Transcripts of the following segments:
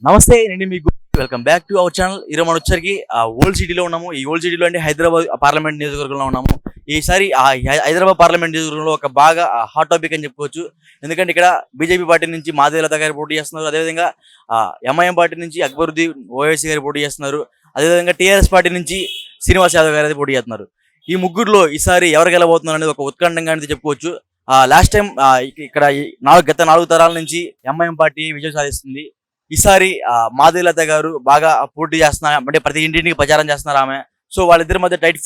నమస్తే నేను మీకు welcome back to our channel. ఈరోజు మనం వచ్చరికి ఓల్డ్ సిటీలో ఉన్నాము. ఈ ఓల్డ్ సిటీలో అంటే హైదరాబాద్ పార్లమెంట్ నియోజకవర్గంలో ఉన్నాము. ఈసారి హైదరాబాద్ పార్లమెంట్ నియోజకవర్గంలో ఒక బాగా హాట్ టాపిక్ అని చెప్పుకోవచ్చు. ఎందుకంటే ఇక్కడ బీజేపీ పార్టీ నుంచి మాధవీలత గారు పోటీ చేస్తున్నారు. అదేవిధంగా ఎంఐఎం పార్టీ నుంచి అక్బరుద్దీన్ ఓవైసీ గారు పోటీ చేస్తున్నారు. అదేవిధంగా టీఆర్ఎస్ పార్టీ నుంచి శ్రీనివాస్ యాదవ్ గారు అయితే పోటీ చేస్తున్నారు. ఈ ముగ్గురులో ఈసారి ఎవరు గెలబోతున్నారు అనేది ఒక ఉత్కంఠంగా అనేది చెప్పుకోవచ్చు. లాస్ట్ టైం ఇక్కడ గత 4 తరాల నుంచి ఎంఐఎం పార్టీ విజయం సాధిస్తుంది. ఈసారి మాధవీలత గారు బాగా పోటీ చేస్తున్నారు, అంటే ప్రతి ఇంటింటికి ప్రచారం చేస్తున్నారు ఆమె. సో వాళ్ళిద్దరి మధ్య టైట్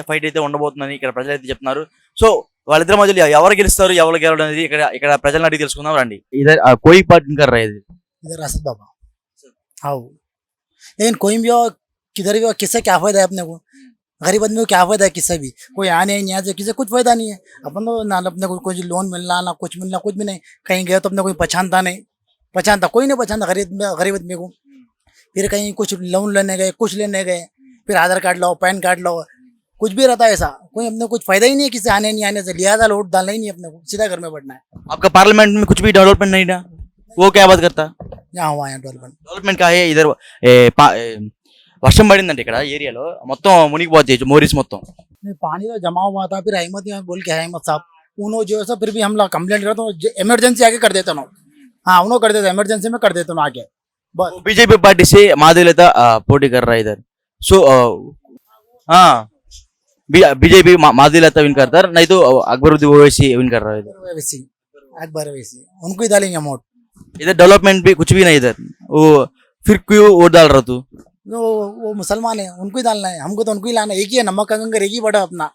ఫైట్ అయితే ఉండబోతుందని ఇక్కడ ప్రజలు అయితే చెప్తున్నారు. సో వాళ్ళిద్దరి మధ్యలో ఎవరు గెలుస్తారు, ఎవరు గెలవడం అనేది ఇక్కడ ప్రజలను అడిగి తెలుసుకుందాం రండి. इधर कोई पार्टी कर रहा है इधर असद बाबा। हाँ, लेकिन कोई भी हो, किधर भी हो, किससे क्या फायदा है अपने को? गरीब आदमी को क्या फायदा है किससे भी? कोई आने नहीं आते, किसी कुछ फायदा नहीं है। अपन तो ना अपने को कोई लोन मिलना ना कुछ मिलना, कुछ भी नहीं। कहीं गए तो अपने कोई पहचानता नहीं, कोई नहीं पहचानता गरीब आदमी को। फिर कहीं कुछ लोन लेने गए, कुछ लेने गए, फिर आधार कार्ड लाओ, पैन कार्ड लाओ, कुछ भी रहता है ऐसा। कोई अपने कुछ फायदा ही नहीं है किसी आने नहीं आने से। लिहाजा वोट डालना ही नहीं अपने को, सीधा घर में बैठना है। आपका पार्लियामेंट में कुछ भी डेवलपमेंट नहीं ना, वो क्या बात करता यहाँ हुआ है डेवलपमेंट का है इधर వర్షం పడిందండి ఇక్కడ ఏరియాలో మొత్తం మునిగిపోద్ది మోరీస్ మొత్తం. पानी तो जमा हुआ था। फिर अहमद बोल के अहमद साहब उन्होंने जो है फिर भी हम लोग कंप्लेंट करते हो, इमरजेंसी आके कर देता हूँ। हाँ, उन्होंने कर देता, इमरजेंसी में कर देता हूँ आके बस। बीजेपी पार्टी से माधवीलता पोटी कर रहा है इधर. सो हाँ, बीजेपी माधवीलता विन करता है, नहीं तो अकबरुद्दीन ओवैसी विन कर रहा है इधर. अकबर ओवैसी उनको ही डालेंगे वोट। इधर डेवलपमेंट भी कुछ भी नहीं इधर. वो फिर क्यों वोट डाल रहा तू? वो मुसलमान है, उनको ही डालना है। हमको तो उनको ही लाना है। एक ही है, नमक कंकर एक ही बड़ा अपना,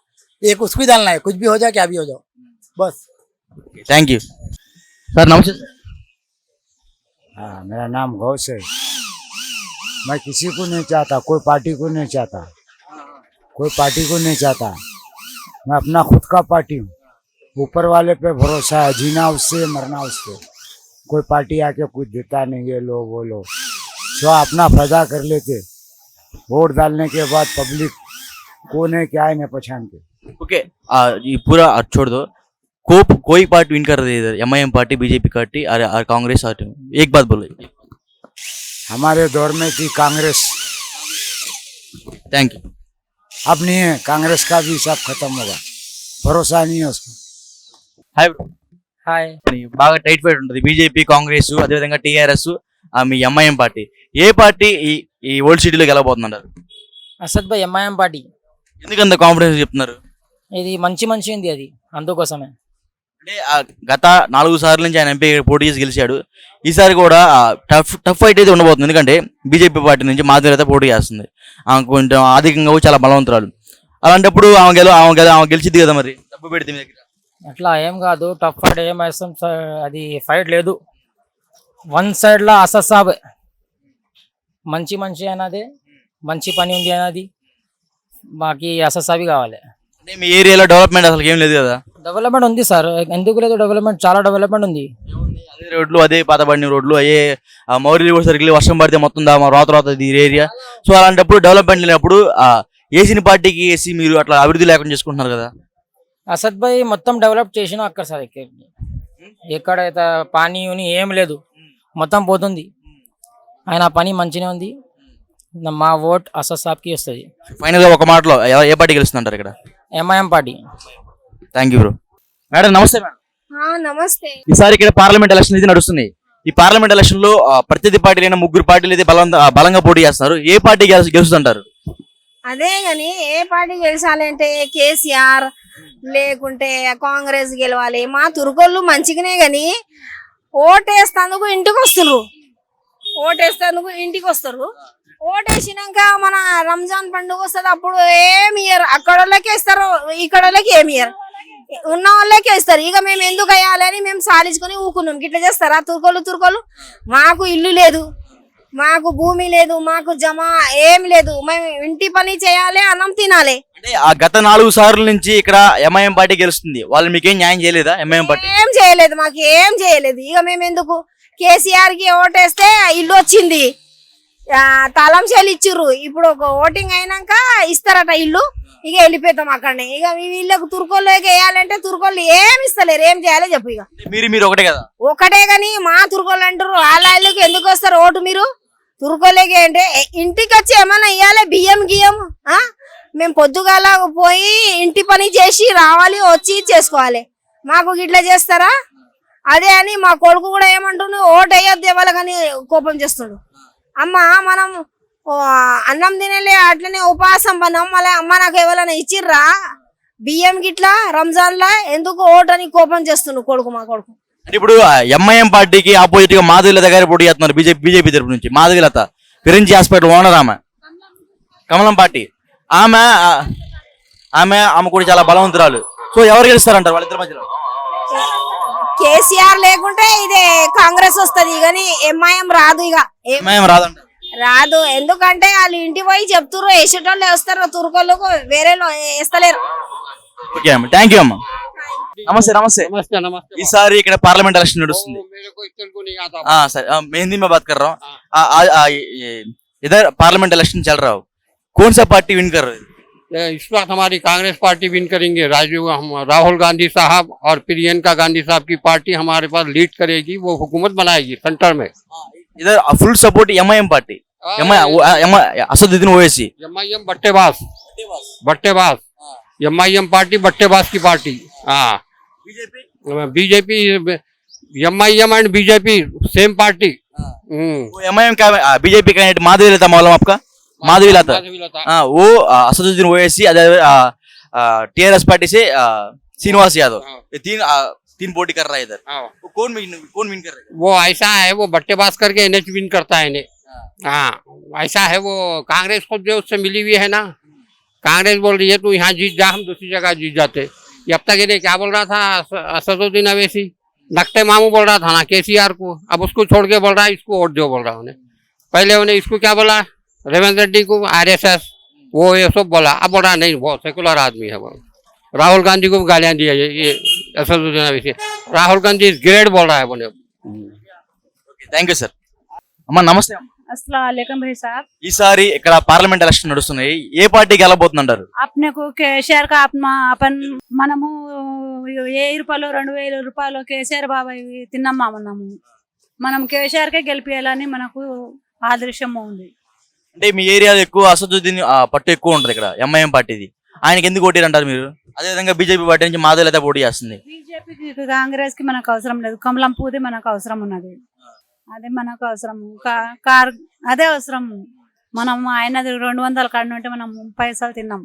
एक उसको ही डालना है। कुछ भी हो जाए, क्या भी हो जाओ, बस। Thank you sir. नमस्ते. हाँ, मेरा नाम घोष है। मैं किसी को नहीं चाहता, कोई पार्टी को नहीं चाहता, कोई पार्टी को नहीं चाहता। मैं अपना खुद का पार्टी हूँ। ऊपर वाले पे भरोसा है, जीना उससे मरना उससे। कोई पार्टी आके कुछ देता नहीं, ये लो वो लो, जो अपना फायदा कर लेते। वोट डालने के बाद पब्लिक कौन है क्या है नहीं पहचानते। ओके, ये पूरा छोड़ दो. कोई पार्टी विन कर रही है इधर, एमआईएम पार्टी, बीजेपी पार्टी और कांग्रेस पार्टी. एक बात बोलो. हमारे दौर में थी कांग्रेस, थैंक यू. अब नहीं है। कांग्रेस का भी सब खत्म होगा, भरोसा नहीं है उसको। హాయ్ हाय। బాగా టైట్ ఫైట్ ఉంటుంది బీజేపీ, కాంగ్రెస్, అదేవిధంగా టీఆర్ఎస్, మీ ఎంఐఎం పార్టీ. ఏ పార్టీ ఈ ఓల్డ్ సిటీలో గెలవబోతుందంటారు? అసద్ భాయ్ ఎంఐఎం పార్టీ. ఎందుకంత కాన్ఫిడెన్స్ చెప్తున్నారు? ఇది మంచి ఉంది అది, అందుకోసమే. అంటే గత 4 సార్లు నుంచి ఆయన ఎంపీ పోటీ చేసి గెలిచాడు. ఈసారి కూడా టఫ్ ఫైట్ అయితే ఉండబోతుంది. ఎందుకంటే బీజేపీ పార్టీ నుంచి మాధవీలత పోటీ చేస్తుంది. ఆమె కొంచెం ఆర్థికంగా చాలా బలవంతురాలు. అలాంటప్పుడు ఆమె గెలిచిద్ది కదా, మరి డబ్బు పెడితే మీ దగ్గర. అట్లా ఏం కాదు, టఫ్ ఫైట్ ఏం వేస్తాం సార్, అది ఫైట్ లేదు. వన్ సైడ్ లా అసద్ సాబ్ మంచి అయినది, మంచి పని ఉంది అన్నది. మాకి అసద్ సాబి కావాలి. అంటే మీ ఏరియాలో డెవలప్మెంట్ అసలు ఏం లేదు కదా? డెవలప్మెంట్ ఉంది సార్, ఎందుకు లేదు? డెవలప్మెంట్ చాలా డెవలప్మెంట్ ఉంది. అదే రోడ్లు, అదే పాతబడిన రోడ్లు, అయ్యే మౌర్యులు కూడా సరిగ్గా వర్షం పడితే మొత్తం రోత ఈ ఏరియా. సో అలాంటప్పుడు డెవలప్మెంట్ లేనప్పుడు ఏసీని పార్టీకి వేసి మీరు అట్లా అభివృద్ధి లేకుండా చేసుకుంటున్నారు కదా. అసద్ భాయ్ మొత్తం డెవలప్ చేసిన అక్కడ సార్, ఎక్కడైతే పానీ ఏం లేదు, మొత్తం పోతుంది. ఆయన పని మంచిగా ఉంది. మా ఓట్ అసద్ సాబ్కి వస్తుంది. ఫైనల్ గా ఒక మాటలో ఏ పార్టీ గెలుస్తుంటారు ఇక్కడ? MIM party. Thank you bro. Madam నమస్తే. మేడం నమస్తే. ఈసారి ఇక్కడ పార్లమెంట్ ఎలక్షన్ అయితే నడుస్తుంది. ఈ పార్లమెంట్ ఎలక్షన్ లో ప్రత్యర్థి పార్టీలైన 3 పార్టీలు అయితే బలంగా పోటీ చేస్తున్నారు. ఏ పార్టీ గెలుస్తుంటారు? అదే గాని ఏ పార్టీ గెలిచాలంటే కేసీఆర్ లేకుంటే కాంగ్రెస్ గెలవాలి. మా తుర్కోళ్ళు మంచిగానే గాని ఓటేస్తందుకు ఇంటికి వస్తారు. ఓటేసినాక మన రంజాన్ పండుగ వస్తుంది, అప్పుడు ఏమి ఇయ్యరు. అక్కడ వాళ్ళకే ఇస్తారు, ఇక్కడ వాళ్ళకి ఏమి ఇయ్యరు. ఉన్న వాళ్ళకే ఇస్తారు. ఇక మేము ఎందుకు వేయాలి అని మేము సాలించుకొని ఊకున్నాం. ఇట్లా చేస్తారా తుర్కోళ్ళు? మాకు ఇల్లు లేదు, మాకు భూమి లేదు, మాకు జమా ఏం లేదు. మేము ఇంటి పని చేయాలి, అన్నం తినాలి. అంటే గత 4 సార్ల నుంచి ఇక్కడ ఎంఐఎం పార్టీ గెలుస్తుంది. వాళ్ళు మీకేం న్యాయం చేయలేదా? ఎంఐఎం పార్టీ ఏం చేయలేదు, మాకు ఏం చేయలేదు. ఇక మేము ఎందుకు? కేసీఆర్ కి ఓటేస్తే ఇల్లు వచ్చింది, తాళం చేలు ఇచ్చిర్రు. ఇప్పుడు ఒక ఓటింగ్ అయినాక ఇస్తారట ఇల్లు, ఇక వెళ్ళిపోతాం అక్కడనే. ఇక వీళ్ళకి తుర్కోళ్ళకి వేయాలంటే తుర్కోళ్ళు ఏమి ఇస్తలేరు, ఏం చేయాలో చెప్పు. ఇక మీరు ఒకటే కదా, ఒకటే గాని మా తుర్కోళ్ళు అంటారు, వాళ్ళ ఇళ్ళకి ఎందుకు వస్తారు ఓటు మీరు తుర్కోలేకి అంటే? ఇంటికి వచ్చి ఏమన్నా ఇవ్వాలి, బియ్యం గియ్యం. మేము పొద్దుగాల పోయి ఇంటి పని చేసి రావాలి, వచ్చి చేసుకోవాలి. మాకు గిట్లా చేస్తారా? అదే అని మా కొడుకు కూడా ఏమంటుండు, ఓటు వేయొద్దు ఇవ్వాలని కోపం చేస్తుండు. అమ్మ మనం అన్నం తినలే అట్లనే ఉపవాసం పన్నాం, మళ్ళీ అమ్మ నాకు ఎవరైనా ఇచ్చిర్రా బియ్యం గిట్లా రంజాన్ లా, ఎందుకు ఓటు అని కోపం చేస్తుండు కొడుకు, మా కొడుకు. అంటే ఇప్పుడు ఎంఐఎం పార్టీకి ఆపోజిట్ గా మాధవీలత గారి పోటీ చేస్తున్నారు బీజేపీ తరపు నుంచి. మాధవీలత ఫిరంజీ హాస్పిటల్ ఓనర్, ఆమె కమలం పార్టీ. ఆమె కూడా చాలా బలవంతురాలు. సో ఎవరు గెలుస్తారంటారు వాళ్ళిద్దరి మధ్యలో? కేసీఆర్ లేకుంటే ఇదే కాంగ్రెస్ వస్తది, కానీ ఎంఐఎం రాదు. ఇక ఎంఐఎం రాదంట, రాదు. ఎందుకంటే వాళ్ళు ఇంటి పోయి చెప్తుర్రు, వేసేటోళ్ళు వేస్తారు, తుర్కోళ్ళకు వేరే వేస్తలేరు. ఓకే అమ్మ, థ్యాంక్ యూ అమ్మ. నమస్తే. नमस्ते नमस्ते। ఈసారి ఇక్కడ పార్లమెంట్ ఎలక్షన్ నడుస్తుంది. मेरे को इस को नहीं आता। हाँ सर, मैं हिंदी में बात कर रहा हूँ। इधर पार्लियामेंट इलेक्शन चल रहा हो, कौन सा पार्टी विन कर रही है? इस वक्त हमारी कांग्रेस पार्टी विन करेंगे। राहुल गांधी साहब और प्रियंका गांधी साहब की पार्टी हमारे पास लीड करेगी, वो हुकूमत बनाएगी सेंटर में। इधर full support MIM party, Asaduddin Owaisi. MIM बट्टेबाज एमआईएम पार्टी बट्टेबाज की पार्टी। हाँ, BJP MIM and BJP same party. MIM का बीजेपी कैंडिडेट माधवीलता मालूम आपका? माधवीलता, हाँ, वो असदुद्दीन ओवैसी। टीआरएस पार्टी से श्रीनिवास यादव। ये तीन पोटी कर रहा है इधर। वो कौन विन कर रहा है? वो ऐसा है, वो बट्टेबाज करके एनएच विन करता है इन्हें। हाँ, ऐसा है। वो कांग्रेस को जो उससे मिली हुई है ना, कांग्रेस बोल रही है तू यहाँ जीत जा, हम दूसरी जगह जीत जाते। अब तक इन्हें क्या बोल रहा था असदुद्दीन ओवैसी, नक्टे मामू बोल रहा था ना केसीआर को, अब उसको छोड़ के बोल रहा है इसको वोट दो बोल रहा है उन्हें। पहले उन्हें इसको क्या बोला, रेवंत रेड्डी को आरएसएस, वो ये सब बोला। अब बोल रहा नहीं, बहुत सेकुलर आदमी है वो। राहुल गांधी को गालियां दिया ये असदुद्दीन ओवैसी। राहुल गांधी इज ग्रेट बोल रहा है बोले। Thank you sir. అమ్మ నమస్తే అమ్మ. अस्सलाम वालेकुम भाई साहब। ఈసారి ఇక్కడ పార్లమెంట్ ఎలక్షన్ నడుస్తున్నాయి, ఏ పార్టీకి గెలబోతుందంటారు? अपने को కేసీఆర్ కా अपन మనము 1000 రూపాయలు 2000 రూపాయలు కేసీఆర్ బాబాయ్ తిన్నామా మనం కేసీఆర్ కే గెలిపియాలని మనకు ఆదర్శం ఉంది. అంటే మీ ఏరియాలో ఎక్కువ అసదుద్దీన్ పట్టు ఎక్కువ ఉంటుంది ఇక్కడ ఎంఐఎం పార్టీది. ఆయనకి ఎందుకు ఓటీరు అంటారు మీరు? అదే విధంగా బీజేపీ పార్టీ నుంచి మాధవీలత పోటీ చేస్తుంది. బీజేపీకి కాంగ్రెస్ కి మనకు అవసరం లేదు, కమలం పూది మనకు అవసరం ఉన్నది. అదే మనకు అవసరం, అదే అవసరం. మనం ఆయనది 200 కాడి ఉంటే మనం పైసలు తిన్నాం.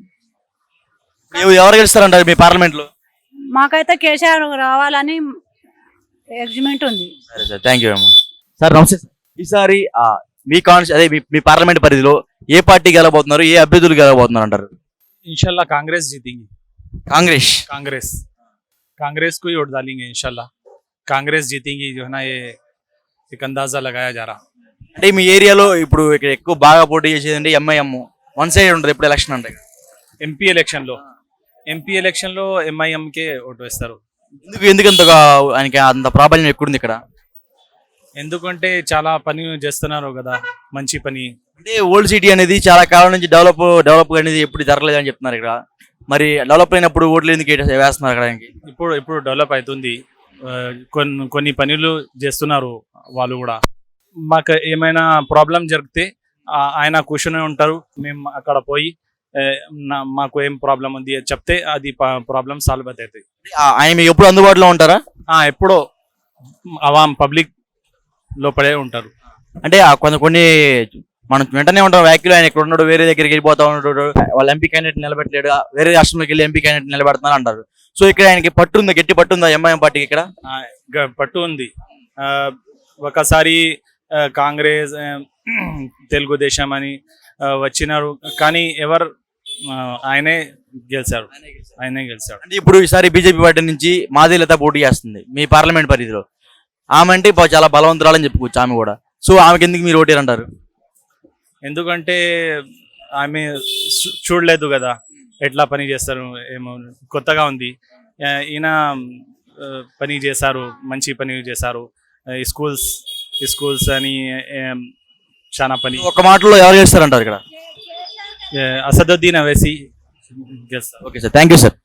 ఎవరు గెలుస్తారంటారు మీ పార్లమెంట్ లో? మాకైతే కేసీఆర్ రావాలని ఎగ్జిమెంట్ ఉంది. సరే సార్, థ్యాంక్ యూ అమ్మా. సార్ నమస్తే సార్. ఈసారి మీ అదే మీ పార్లమెంట్ పరిధిలో ఏ పార్టీ గెలబోతున్నారు, ఏ అభ్యర్థులు గెలబోతున్నారు అంటారు? इंशाल्लाह कांग्रेस जीतेंगी। कांग्रेस कांग्रेस को ही वोट डालेंगे इंशाल्लाह। कांग्रेस जीतेंगी जो है ना, ये एक अंदाजा लगाया जा रहा। అంటే మీ ఏరియాలో ఇప్పుడు ఇక్కడ ఎక్కువ బాగా పోటీ చేసేది ఎంఐఎం వన్ సైడ్ ఉంటుంది ఎప్పుడు ఎలక్షన్ అంటే? ఎంపీ ఎలక్షన్ లో ఎంఐఎం కే ఓటు వేస్తారు. ఎందుకంతగా ఆయనకి అంత ప్రాబల్యం ఎక్కువ ఉంది ఇక్కడ? ఎందుకంటే చాలా పని చేస్తున్నారు కదా, మంచి పని. అంటే ఓల్డ్ సిటీ అనేది చాలా కాలం నుంచి డెవలప్ అనేది ఎప్పుడు జరగలేదు అని చెప్తున్నారు ఇక్కడ. మరి డెవలప్ అయినప్పుడు ఓట్లు ఎందుకు వేస్తున్నారు అక్కడ? ఇప్పుడు డెవలప్ అవుతుంది, కొన్ని పనులు చేస్తున్నారు వాళ్ళు కూడా. మాకు ఏమైనా ప్రాబ్లం జరిగితే ఆయన కూర్చొని ఉంటారు, మేము అక్కడ పోయి మాకు ఏం ప్రాబ్లం ఉంది చెప్తే అది ప్రాబ్లం సాల్వ్ అవుతుంది. ఆయన మీకు ఎప్పుడు అందుబాటులో ఉంటారా? ఎప్పుడో పబ్లిక్ లోపలే ఉంటారు. అంటే కొన్ని మనం వెంటనే ఉంటాం వ్యాఖ్యలు, ఆయన ఇక్కడ ఉన్నాడు, వేరే దగ్గరికి వెళ్ళిపోతా ఉంటాడు, వాళ్ళ ఎంపీ క్యాండిడేట్ నిలబెట్టలేడు, వేరే రాష్ట్రంలోకి వెళ్ళి ఎంపీ క్యాండిడేట్ నిలబెడుతున్నారు అంటారు. సో ఇక్కడ ఆయనకి పట్టు ఉందా, గట్టి పట్టు ఉందా ఎంఐఎం పార్టీకి ఇక్కడ? పట్టు ఉంది. ఒకసారి కాంగ్రెస్ తెలుగుదేశం అని వచ్చినారు, కానీ ఆయనే గెలిచారు. అంటే ఇప్పుడు ఈసారి బీజేపీ పార్టీ నుంచి మాధవీలత పోటీ చేస్తుంది మీ పార్లమెంట్ పరిధిలో. ఆమె అంటే చాలా బలవంతురాలని చెప్పుకోవచ్చు ఆమె కూడా. సో ఆమెకి ఎందుకు మీరు ఓటేరు అంటారు? ఎందుకంటే ఆమె చూడలేదు కదా ఎట్లా పని చేస్తారు, ఏమో కొత్తగా ఉంది. ఈయన పని చేశారు, మంచి పని చేశారు. స్కూల్స్ అని చాలా పని. ఒక మాటలో ఎవరు చేస్తారంటారు ఇక్కడ? అసదుద్దీన్ అవైసీ గెలుస్తారు. Okay sir, thank you sir.